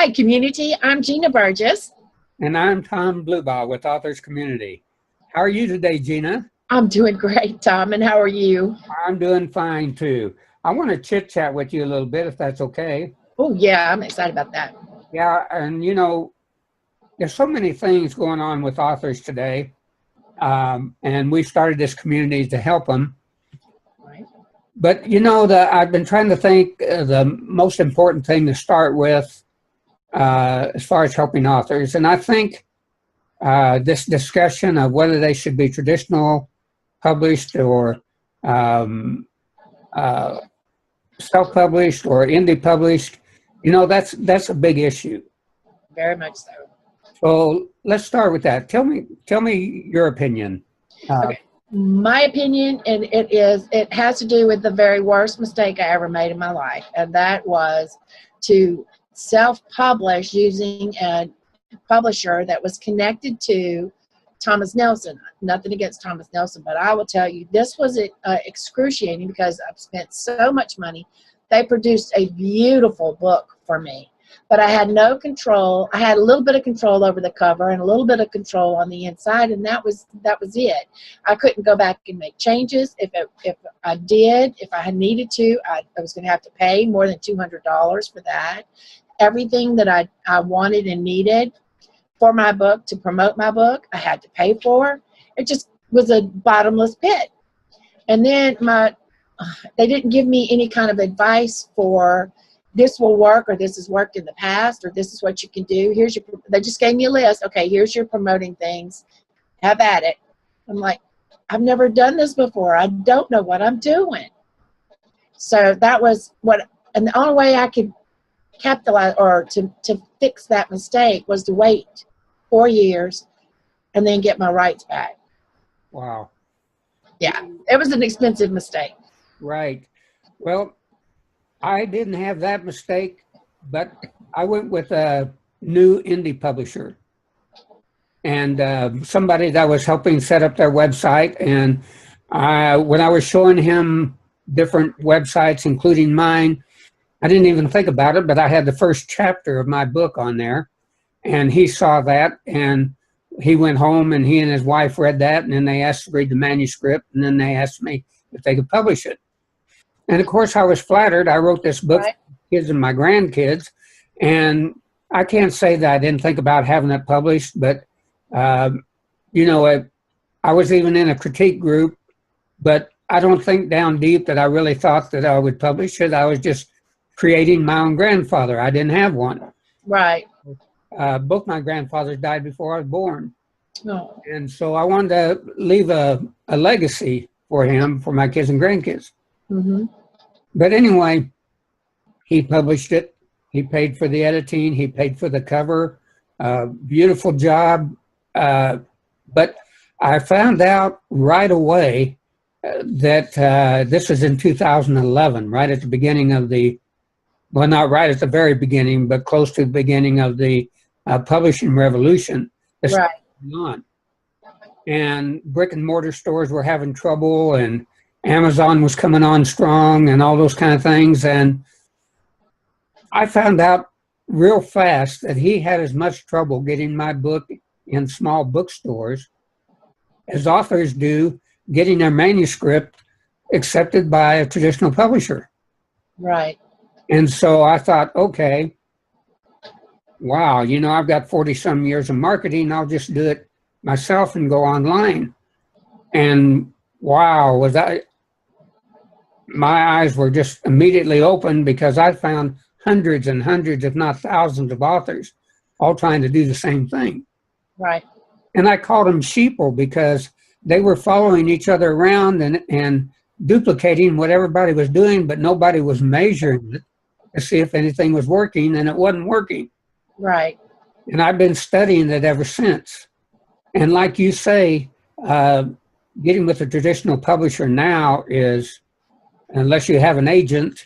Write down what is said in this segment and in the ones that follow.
Hi, community. I'm Gina Burgess. And I'm Tom Blubaugh with Authors Community. How are you today, Gina? I'm doing great, Tom, and how are you? I'm doing fine, too. I want to chit-chat with you a little bit, if that's okay. Oh, yeah, I'm excited about that. Yeah, and you know, there's so many things going on with authors today, and we started this community to help them. Right. But you know, I've been trying to think the most important thing to start with as far as helping authors, and I think this discussion of whether they should be traditional published or self-published or indie published, you know, that's a big issue. Very much so. So let's start with that. Tell me your opinion. Okay. My opinion, and it has to do with the very worst mistake I ever made in my life, and that was to self-publish using a publisher that was connected to Thomas Nelson. Nothing against Thomas Nelson, but I will tell you, this was excruciating because I've spent so much money. They produced a beautiful book for me, but I had no control. I had a little bit of control over the cover and a little bit of control on the inside, and that was it. I couldn't go back and make changes. If I had needed to, I was going to have to pay more than $200 for that. Everything that I wanted and needed for my book, to promote my book, I had to pay for. It just was a bottomless pit. And then they didn't give me any kind of advice for this will work, or this has worked in the past, or this is what you can do. They just gave me a list. Okay, here's your promoting things. Have at it. I'm like, I've never done this before. I don't know what I'm doing. So that was and the only way I could capitalize or to fix that mistake was to wait 4 years and then get my rights back. Wow. Yeah, it was an expensive mistake. Right. Well, I didn't have that mistake, but I went with a new indie publisher and somebody that was helping set up their website. And when I was showing him different websites, including mine, I didn't even think about it, but I had the first chapter of my book on there, and he saw that, and he went home and he and his wife read that, and then they asked to read the manuscript, and then they asked me if they could publish it. And of course I was flattered. I wrote this book for my kids and my grandkids, and I can't say that I didn't think about having it published, but you know, I was even in a critique group, but I don't think down deep that I really thought that I would publish it. I was just creating my own grandfather. I didn't have one. Right. Both my grandfathers died before I was born. Oh. And so I wanted to leave a legacy for him, for my kids and grandkids. Mm-hmm. But anyway, he published it. He paid for the editing. He paid for the cover. Beautiful job. But I found out right away that this was in 2011, right at the beginning of well, not right at the very beginning, but close to the beginning of the publishing revolution. Right. On. And brick and mortar stores were having trouble, and Amazon was coming on strong, and all those kind of things. And I found out real fast that he had as much trouble getting my book in small bookstores as authors do getting their manuscript accepted by a traditional publisher. Right. And so I thought, okay, wow, you know, I've got 40-some years of marketing. I'll just do it myself and go online. And wow, my eyes were just immediately open, because I found hundreds and hundreds, if not thousands, of authors all trying to do the same thing. Right. And I called them sheeple, because they were following each other around and duplicating what everybody was doing, but nobody was measuring it to see if anything was working, and it wasn't working. Right. And I've been studying it ever since. And like you say, getting with a traditional publisher now is, unless you have an agent,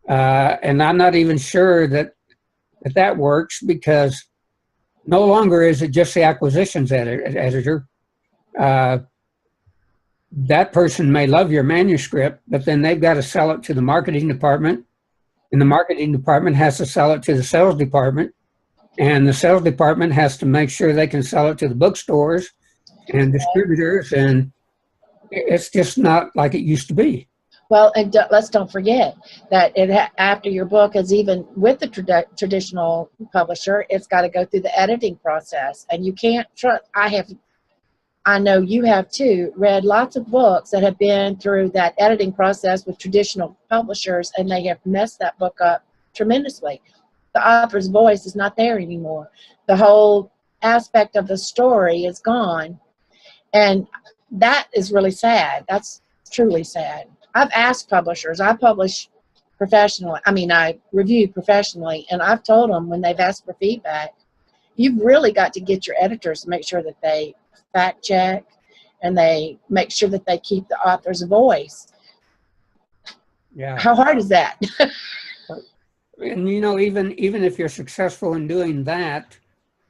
and I'm not even sure that works, because no longer is it just the acquisitions editor. That person may love your manuscript, but then they've got to sell it to the marketing department, and the marketing department has to sell it to the sales department, And the sales department has to make sure they can sell it to the bookstores and distributors, and it's just not like it used to be. Well, and let's don't forget that after your book is even with the traditional publisher, it's got to go through the editing process, and you can't trust. I know you have too, read lots of books that have been through that editing process with traditional publishers, and they have messed that book up tremendously. The author's voice is not there anymore. The whole aspect of the story is gone, and that is really sad. That's truly sad. I've asked publishers. I publish professionally. I review professionally, and I've told them when they've asked for feedback, you've really got to get your editors to make sure that they fact check and they make sure that they keep the author's voice. Yeah. How hard is that? And even if you're successful in doing that,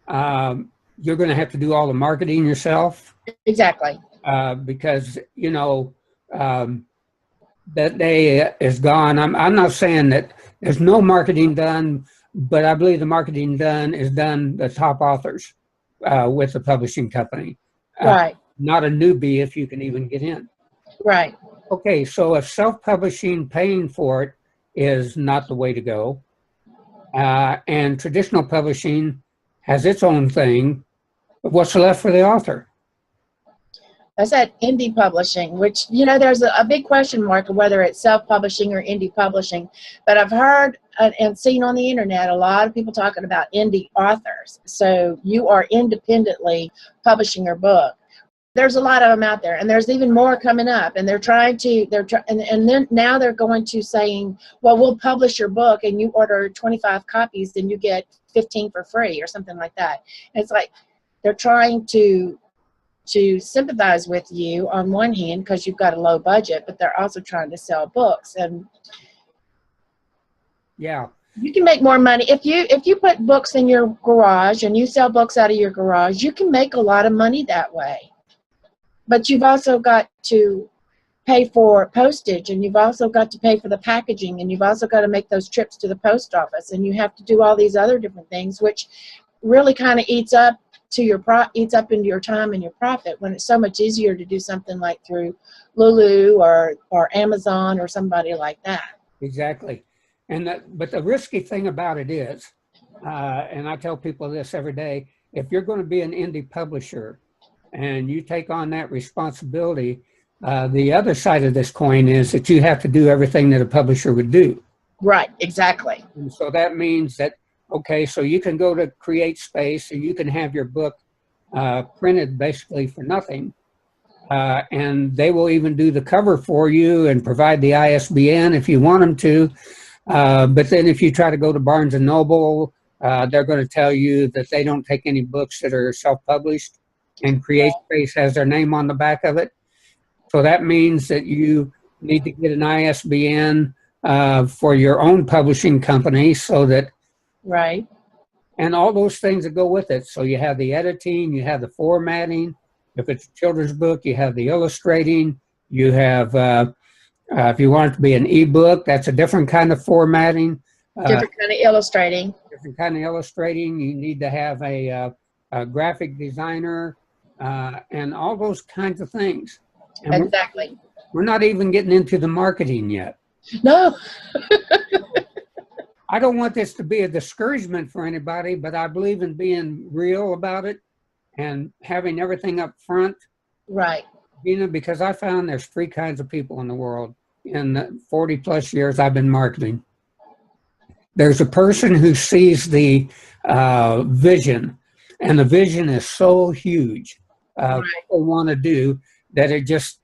you're going to have to do all the marketing yourself. Exactly. Because that day is gone. I'm not saying that there's no marketing done, but I believe the marketing is done the top authors with the publishing company. Right. Not a newbie if you can even get in. Right. Okay, so if self-publishing, paying for it is not the way to go, and traditional publishing has its own thing, what's left for the author? I said indie publishing, which, there's a big question mark of whether it's self-publishing or indie publishing. But I've heard and seen on the internet a lot of people talking about indie authors. So you are independently publishing your book. There's a lot of them out there, and there's even more coming up. And and then now they're going to saying, well, we'll publish your book, and you order 25 copies, then you get 15 for free or something like that. And it's like they're trying to sympathize with you on one hand because you've got a low budget, but they're also trying to sell books. And yeah, you can make more money if you put books in your garage and you sell books out of your garage. You can make a lot of money that way, but you've also got to pay for postage, and you've also got to pay for the packaging, and you've also got to make those trips to the post office, and you have to do all these other different things, which really kind of eats up into your time and your profit, when it's so much easier to do something like through Lulu or Amazon or somebody like that. Exactly. But the risky thing about it is, and I tell people this every day, if you're going to be an indie publisher and you take on that responsibility, the other side of this coin is that you have to do everything that a publisher would do. Right, exactly. And so that means that, okay, so you can go to Create Space and you can have your book printed basically for nothing. And they will even do the cover for you and provide the ISBN if you want them to. But then if you try to go to Barnes & Noble, they're going to tell you that they don't take any books that are self-published, and Create Space has their name on the back of it. So that means that you need to get an ISBN for your own publishing company, so that right, and all those things that go with it. So you have the editing, you have the formatting. If it's a children's book, you have the illustrating. You have, if you want it to be an ebook, that's a different kind of formatting. Different kind of illustrating. Different kind of illustrating. You need to have a graphic designer and all those kinds of things. And exactly. We're not even getting into the marketing yet. No. I don't want this to be a discouragement for anybody, but I believe in being real about it and having everything up front. Right. Gina, because I found there's three kinds of people in the world in the 40 plus years I've been marketing. There's a person who sees the vision, and the vision is so huge, what they want to do, that it just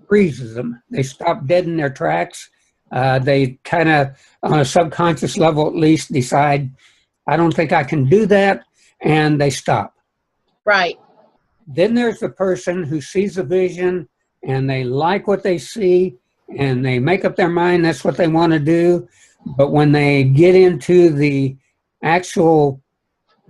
freezes them. They stop dead in their tracks. They kind of, on a subconscious level at least, decide, I don't think I can do that, and they stop. Right. Then there's the person who sees the vision, and they like what they see, and they make up their mind that's what they want to do. But when they get into the actual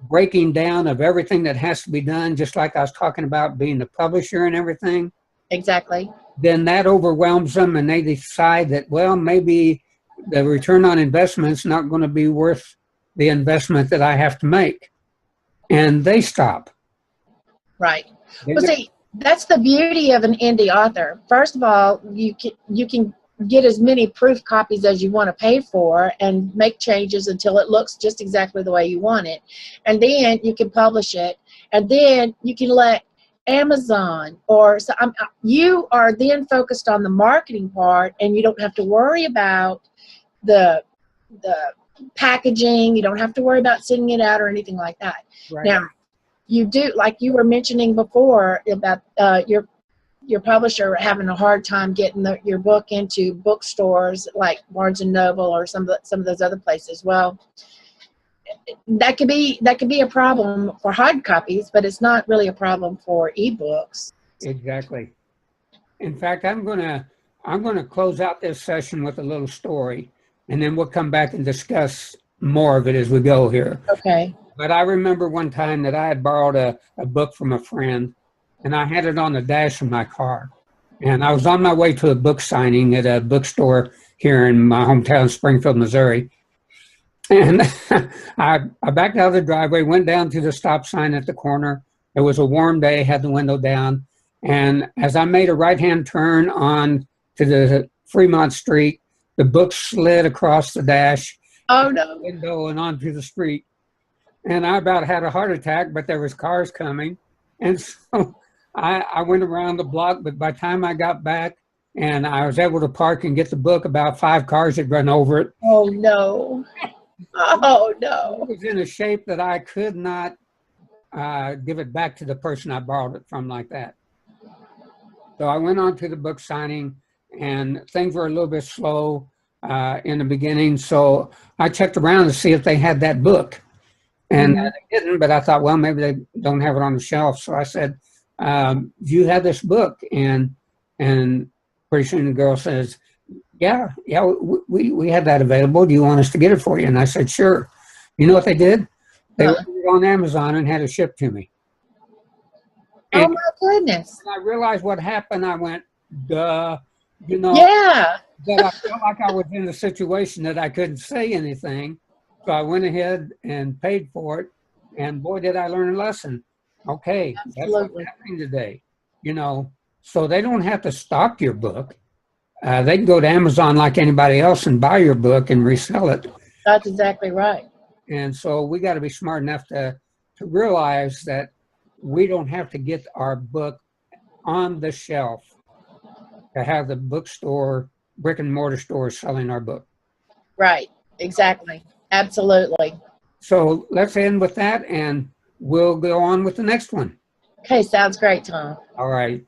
breaking down of everything that has to be done, just like I was talking about being the publisher and everything. Exactly. Then that overwhelms them, and they decide that, well, maybe the return on investment is not going to be worth the investment that I have to make. and they stop. Right. Well, see, that's the beauty of an indie author. First of all, you can get as many proof copies as you want to pay for and make changes until it looks just exactly the way you want it. And then you can publish it, and then you can let Amazon you are then focused on the marketing part, and you don't have to worry about the packaging. You don't have to worry about sending it out or anything like that. Right. Now, you do, like you were mentioning before about your publisher having a hard time getting your book into bookstores like Barnes and Noble or some of those other places. Well, that could be a problem for hard copies, but it's not really a problem for ebooks. Exactly. In fact, I'm gonna close out this session with a little story, and then we'll come back and discuss more of it as we go here. Okay. But I remember one time that I had borrowed a book from a friend, and I had it on the dash of my car. And I was on my way to a book signing at a bookstore here in my hometown, Springfield, Missouri. And I backed out of the driveway, went down to the stop sign at the corner. It was a warm day, had the window down. And as I made a right-hand turn on to the Fremont Street, the book slid across the dash. Oh, no. Window and onto the street. And I about had a heart attack, but there was cars coming. And so I went around the block, but by the time I got back and I was able to park and get the book, about 5 cars had run over it. Oh, no. Oh, no. It was in a shape that I could not give it back to the person I borrowed it from like that. So I went on to the book signing, and things were a little bit slow in the beginning. So I checked around to see if they had that book. And they didn't, but I thought, well, maybe they don't have it on the shelf. So I said, do you have this book? And pretty soon the girl says, yeah, we had that available. Do you want us to get it for you? And I said, sure. You know what they did? They ordered it on Amazon and had it shipped to me. And oh, my goodness. when I realized what happened, I went, duh. You know, yeah. that I felt like I was in a situation that I couldn't say anything. So I went ahead and paid for it, and boy, did I learn a lesson. Okay, that's what's happening today. You know, so they don't have to stock your book. They can go to Amazon like anybody else and buy your book and resell it. That's exactly right. And so we got to be smart enough to realize that we don't have to get our book on the shelf to have the bookstore, brick and mortar stores selling our book. Right, exactly. Absolutely. So let's end with that, and we'll go on with the next one. Okay, sounds great, Tom. All right.